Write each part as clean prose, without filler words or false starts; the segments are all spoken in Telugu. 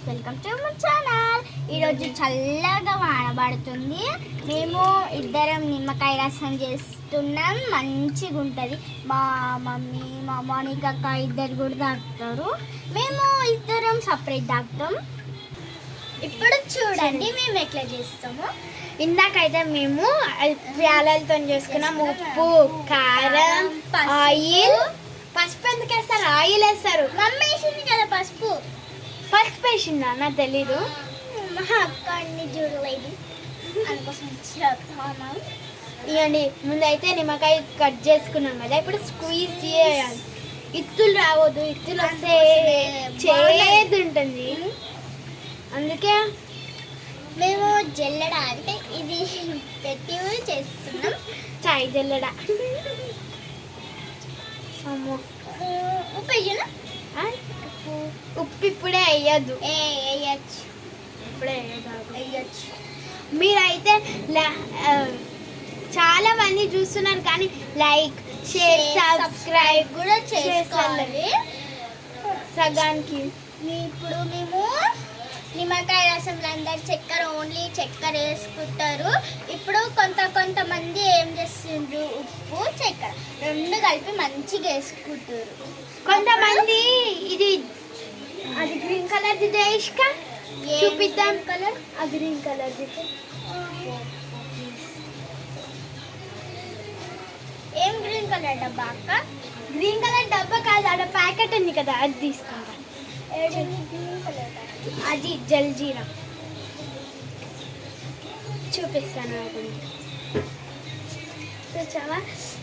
Friends, welcome to my channel. ఈరోజు చల్లగా వానబడుతుంది. మేము ఇద్దరం నిమ్మకాయ రసం చేస్తున్నాం. మంచిగా ఉంటుంది. మా మమ్మీ మా మోనికా ఇద్దరు కూడా తాగుతారు. మేము ఇద్దరం సపరేట్ తాగుతాం. ఇప్పుడు చూడండి మేము ఎట్లా చేస్తాము. ఇందాకైతే మేము ప్యాలలతో చేసుకున్నాం. ఉప్పు, కారం, ఆయిల్. పసుపు ఎందుకు వేస్తారు? ఆయిల్ వేస్తారు. మమ్మీ వేసింది కదా పసుపు. పసుపు వేసిందా? నాకు తెలీదు. మా అక్క అన్ని చూడలేదు, అందుకోసం చెప్తాను. ఇవ్వండి, ముందైతే నిమ్మకాయ కట్ చేసుకున్నాం కదా, ఇప్పుడు స్క్వీజ్ చేయాలి. ఇత్తులు రావద్దు, ఇత్తులు వస్తే చేదు ఉంటుంది. అందుకే మేము జల్లెడ అంటే ఇది పెట్టి చేస్తున్నాం. చాయ్ జల్లెడ. ఉప్పు వేయనా? ఉప్పు ఇప్పుడే వేయద్దు. వేయచ్చు, ఇప్పుడే వేయచ్చు. మీరైతే చాలా మంది చూస్తున్నారు కానీ లైక్, షేర్, సబ్స్క్రైబ్ కూడా చేసుకోవాలి. సగానికి ఇప్పుడు మేము నిమ్మకాయ రసంలో అందరు చక్కెర, ఓన్లీ చక్కెర వేసుకుంటారు. ఇప్పుడు కొంతమంది ఏం చేస్తుండ్రు, ఉప్పు చక్కెర రెండు కలిపి మంచిగా వేసుకుంటారు. కొంతమంది ఇది అది గ్రీన్ కలర్ ఇష్క చూపిద్దాం. కలర్ ఆ గ్రీన్ కలర్ ఏం గ్రీన్ కలర్ డబ్బా అక్క? గ్రీన్ కలర్ డబ్బా కాదు, ఆడ ప్యాకెట్ ఉంది కదా, అది తీసుకుంటాం. గ్రీన్ కలర్ అది జల్జీరా. చూపిస్తాను.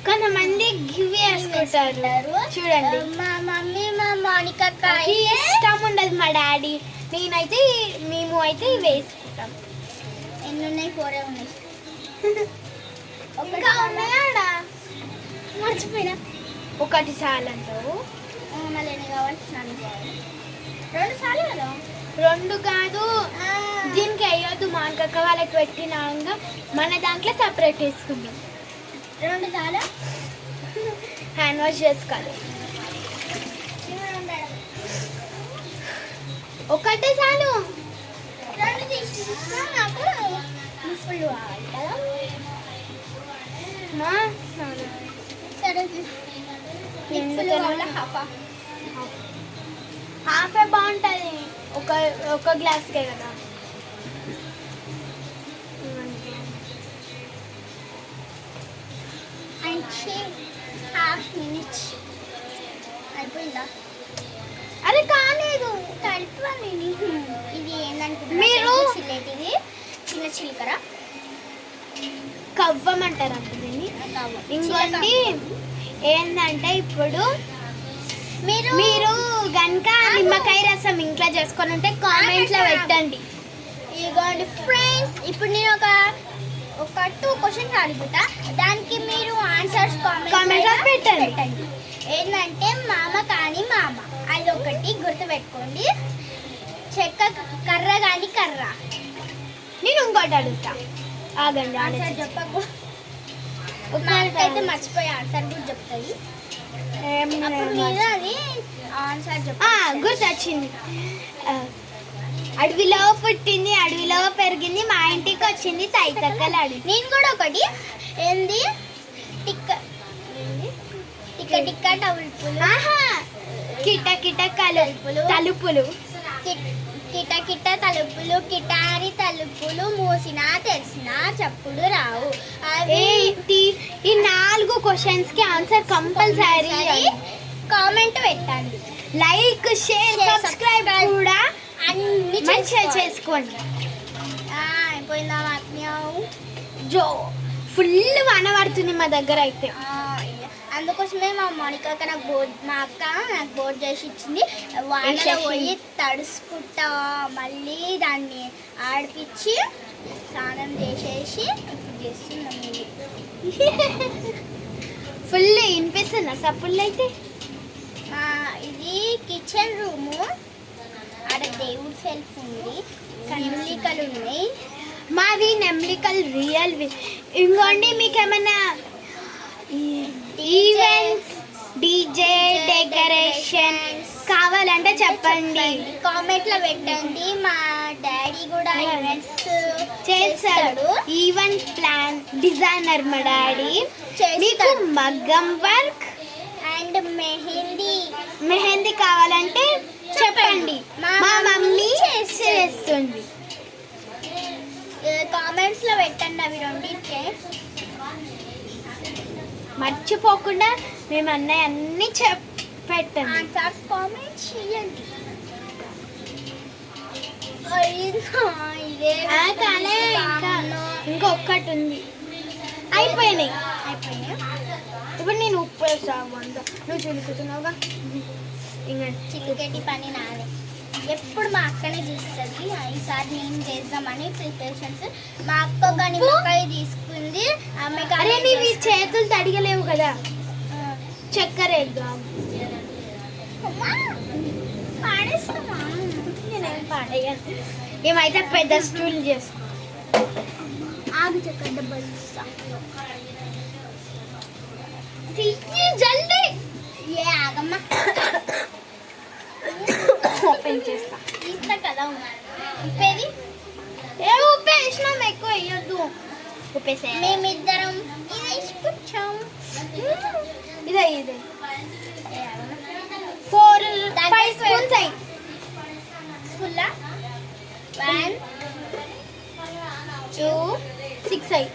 కొంతమంది గివ్ వేసుకుంటారు. చూడండి, మా మమ్మీ మా మోనికా ఇష్టం ఉండదు మా డాడీ. నేనైతే మేము అయితే వేసుకుంటాం. ఎన్ని ఉన్నాయి? 4 ఉన్నాయి. ఇంకా ఉన్నాయాడా? మర్చిపోయినా. ఒకటి చాలు అంటావు. మళ్ళీ ఎన్ని కావాలి? 4 కావాలి. 2 చాలు కదా? 2 కాదు, దీనికి వేయొద్దు. మా అక్క వాళ్ళకి పెట్టినాక మన దాంట్లో సపరేట్ వేసుకుందాం. 2 చాలా? హ్యాండ్ వాష్ చేసుకోవాలి. ఒకటే చాలు. 2 తీసుకున్నా, నాకు ఫుల్ కావాలి కదా. సరే, హాఫే బాగుంటుంది. ఒక గ్లాస్కే కదా. హాఫ్ మినిట్ అయిపోయిందా? అది కాలేదు, కలిపి ఇది ఏంటంటే మీరు చిల్లెటిది చిన్న చిలకర కవ్వమంటారు అంటుంది. ఇంకోటి ఏంటంటే ఇప్పుడు మీరు కనుక నిమ్మకాయ రసం ఇంట్లో చేసుకొని ఉంటే కామెంట్లో పెట్టండి. ఇదిగోండి ఫ్రెండ్స్, ఇప్పుడు నేను ఒక 2 క్వశ్చన్స్ అడుగుతా, దానికి మీరు ఆన్సర్స్ కామెంట్లో పెట్టండి. ఏంటంటే మామ కానీ మామ, అది ఒకటి గుర్తుపెట్టుకోండి. చెక్క కర్ర కానీ కర్ర. నేను ఇంకోటి అడుగుతా, ఆగండి. ఆన్సర్ చెప్పకు. అయితే మర్చిపోయి ఆన్సర్ కూడా చెప్తుంది. అప్పుడు మీరు అది ఆన్సర్ గుర్తొచ్చింది. అడవిలో పుట్టింది, అడవిలో పెరిగింది, మా ఇంటికి వచ్చింది తైతక్కలు అడిగి. నేను కూడా ఒకటి ఏంది టిక్క టిక్క తలుపులు. కిట కిట తలుపులు. కిట కిట తలుపులు, కిటారి తలుపులు మూసినా తెరిచినా చప్పుడు రావు. ఈ 4 క్వశ్చన్స్ కి ఆన్సర్ కంపల్సరీ కామెంట్ పెట్టండి. లైక్, షేర్, సబ్స్క్రైబ్ కూడా అన్ని మంచిగా చేసుకోండి. అయిపోయిందా? జో ఫుల్ వాన పడుతుంది మా దగ్గర అయితే. అందుకోసమే మా మోనికా మా అక్క నాకు బోర్డు చేసి ఇచ్చింది. వానలో పోయి తడుచుకుంటా మళ్ళీ దాన్ని ఆడిపించి స్నానం చేసేసి ఇప్పుడు చేస్తున్నాం. ఫుల్ వినిపిస్తుందా సప్పుళ్ళు అయితే? ఇది కిచెన్ రూము. ఆడ దేవుడి సెల్ఫ్ ఉంది, నెమ్లికలు ఉన్నాయి. మావి నెమ్లికల్ రియల్. ఇంకోండి, మీకు ఏమైనా ఈవెంట్స్, డీజే, డెకరేషన్ కావాలంటే చెప్పండి. కామెంట్ లో పెట్టండి. మా డాడీ కూడా ఈవెంట్స్ చేస్తాడు. ఈవెంట్ ప్లాన్ డిజైనర్ మా డాడీ. మీకు మగ్గం వర్క్ అండ్ మెహందీ కావాలంటే చెప్పండి. మా మమ్మీ చేస్తుంది. కామెంట్స్ లో పెట్టండి అవి రెండింటికే. మర్చిపోకుండా మేము అన్నీ పెట్టండి. ఆన్సర్స్ కామెంట్ చేయండి. కానీ ఇంకొకటి ఉంది. అయిపోయినాయి. ఇప్పుడు నేను ఉప్పు వేసావు అంత నువ్వు చిలుకుతున్నావుగా. ఇంకా చికెటి పని నాదే. ఎప్పుడు మా అక్కనే చూస్తుంది. ఈసారి నేను చేద్దామని ప్రిపరేషన్స్. మా అక్క ఒక నిమ్మకాయ తీసుకుంది. ఆమె అరే నీవి చేతులు తడిగలేవు కదా. చక్కెర వేద్దాం. పాడేస్తామా? నేనేం పాడేయను. ఏమైతే పెద్ద స్టూల్ చేసుకో. ఆగు చక్కెర డబ్బాలు ఇస్తా. జల్దీ ఆగమ్మా. ఓపెన్ చేస్తా. ఇస్తా కదా ఉప్పేది. ఉప్పు వేసినాం, ఎక్కువ వేయొద్దు. ఉప్పేసే మేమిద్దరం ఇది వేసుకొచ్చాం. ఇదే 4-5 స్పూన్స్ అయ్యి స్కూల్లా 1 2 6 అయ్యి